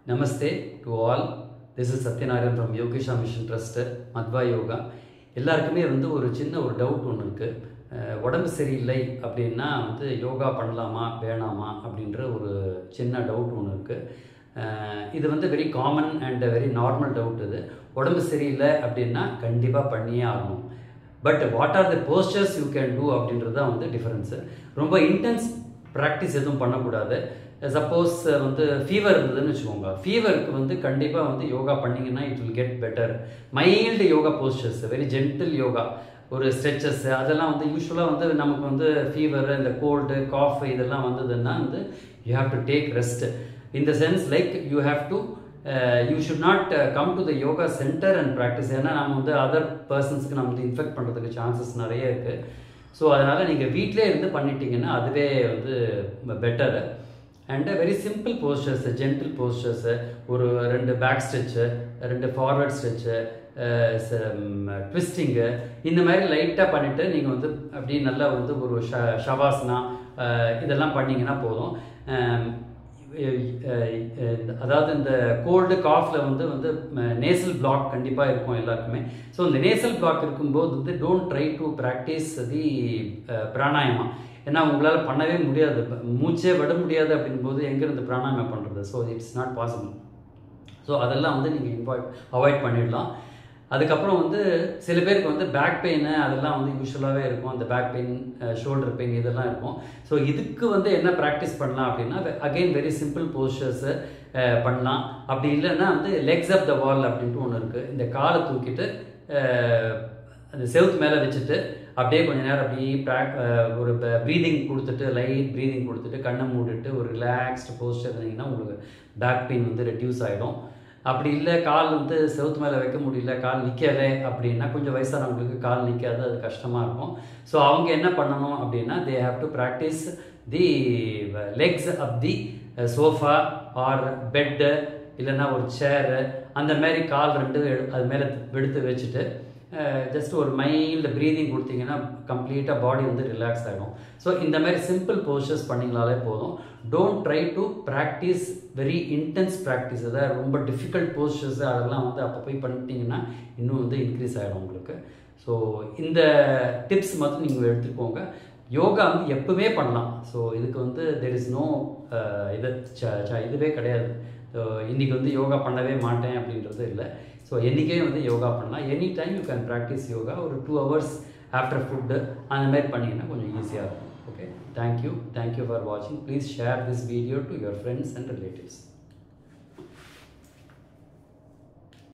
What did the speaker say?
Namaste to all. This is Satyanarayan from Yogesha Mission Trust, Madhva Yoga. எல்லாருக்குமே ஒரு சின்ன ஒரு டவுட் ஒன்று இருக்குது. உடம்பு சரியில்லை அப்படின்னா யோகா பண்ணலாமா வேணாமா அப்படின்ற ஒரு சின்ன டவுட் ஒன்று இருக்குது. இது very common and very normal doubt. இது உடம்பு சரியில்லை அப்படின்னா கண்டிப்பாக பண்ணியே ஆகணும். But what are the posters you can do அப்படின்றது தான் டிஃபரன்ஸு. ரொம்ப இன்டென்ஸ் ப்ராக்டிஸ் எதுவும் பண்ணக்கூடாது. சப்போஸ் ஃபீவர் இருந்ததுன்னு வச்சுக்கோங்க, ஃபீவருக்கு கண்டிப்பாக யோகா பண்ணிங்கன்னா it will get better. Mild yoga posters, very gentle yoga, ஒரு ஸ்ட்ரெச்சஸ் அதெல்லாம் யூஸ்வலாக நமக்கு ஃபீவர், இந்த கோல்டு காஃப் இதெல்லாம் வந்ததுன்னா you have to take rest. In the sense like you have to you should not come to the yoga centre and practice. ஏன்னா நம்ம other பர்சன்ஸ்க்கு நம்ம இன்ஃபெக்ட் பண்ணுறதுக்கு சான்சஸ் நிறைய இருக்குது. ஸோ அதனால் நீங்கள் வீட்டிலே இருந்து பண்ணிட்டீங்கன்னா அதுவே better. And very simple posters, gentle posters, ஒரு 2 பேக் ஸ்ட்ரெச்சு, 2 ஃபார்வர்ட் ஸ்ட்ரெச்சு, ட்விஸ்டிங்கு, இந்த மாதிரி லைட்டாக பண்ணிவிட்டு நீங்கள் அப்படி நல்லா ஒரு ஷவாஸ்னா இதெல்லாம் பண்ணிங்கன்னா போதும். அதாவது இந்த கோல்டு காஃபில் நேசல் பிளாக் கண்டிப்பாக இருக்கும் எல்லாருக்குமே. ஸோ இந்த நேசல் பிளாக் இருக்கும்போது டோன்ட் ட்ரை டு ப்ராக்டிஸ் தி பிராணாயமா. ஏன்னா உங்களால் பண்ணவே முடியாது, மூச்சே விட முடியாது அப்படின்போது எங்கேருந்து பிராணாயாமம் பண்ணுறது? So it's not possible. So அதெல்லாம் நீங்கள் அவாய்ட் பண்ணிடலாம். அதுக்கப்புறம் சில பேருக்கு பேக் பெயின் அதெல்லாம் யூஸ்வலாகவே இருக்கும். அந்த பேக் பெயின், ஷோல்டர் பெயின் இதெல்லாம் இருக்கும். ஸோ இதுக்கு என்ன ப்ராக்டிஸ் பண்ணலாம் அப்படின்னா, அகெயின் வெரி சிம்பிள் போஸ்டர்ஸு பண்ணலாம். அப்படி இல்லைன்னா லெக்ஸ் அப் த வால் அப்படின்ட்டு ஒன்று இருக்குது. இந்த காலை தூக்கிட்டு அந்த செவுத்து மேலே வச்சுட்டு அப்படியே கொஞ்சம் நேரம் அப்படியே ஒரு ப்ரீதிங் கொடுத்துட்டு, லைட் ப்ரீதிங் கொடுத்துட்டு கண்ணை மூடிட்டு ஒரு ரிலாக்ஸ்டு போஸ்டர் இருந்தீங்கன்னா உங்களுக்கு பேக் பெயின் ரெடியூஸ் ஆகிடும். அப்படி இல்லை கால் செவுத்து மேலே வைக்க முடியல, கால் நிற்கலை அப்படின்னா, கொஞ்சம் வயசானவங்களுக்கு கால் நிற்காது, அது கஷ்டமாக இருக்கும். ஸோ அவங்க என்ன பண்ணணும் அப்படின்னா, they have to practise the legs up the sofa or bed, இல்லைன்னா ஒரு சேரு, அந்த மாதிரி கால் 2 அது மேலே எடுத்து வச்சுட்டு ஜஸ்ட் ஒரு மைல்டு ப்ரீதிங் கொடுத்தீங்கன்னா கம்ப்ளீட்டாக பாடி ரிலாக்ஸ் ஆகிடும். ஸோ இந்த மாதிரி சிம்பிள் போஸ்டர்ஸ் பண்ணிங்களாலே போதும். Don't try to practice very intense practice. அதாவது ரொம்ப டிஃபிகல்ட் போஸ்டர்ஸ் அதெல்லாம் அப்போ போய் பண்ணிட்டீங்கன்னா இன்னும் இன்க்ரீஸ் ஆகிடும் உங்களுக்கு. ஸோ இந்த டிப்ஸ் மட்டும் நீங்கள் எடுத்துக்கோங்க. யோகா எப்பவுமே பண்ணலாம். ஸோ இதுக்கு தெர் இஸ் நோ இதுவே கிடையாது. ஸோ இன்றைக்கி யோகா பண்ணவே மாட்டேன் அப்படின்றது இல்லை. ஸோ என்றைக்கே யோகா பண்ணலாம். Any time you can practice yoga. ஒரு 2 hours ஆஃப்டர் ஃபுட்டு அந்த மாதிரி பண்ணிங்கன்னா கொஞ்சம் ஈஸியாக இருக்கும். ஓகே, தேங்க்யூ ஃபார் வாட்சிங். Please share this video to your friends and relatives.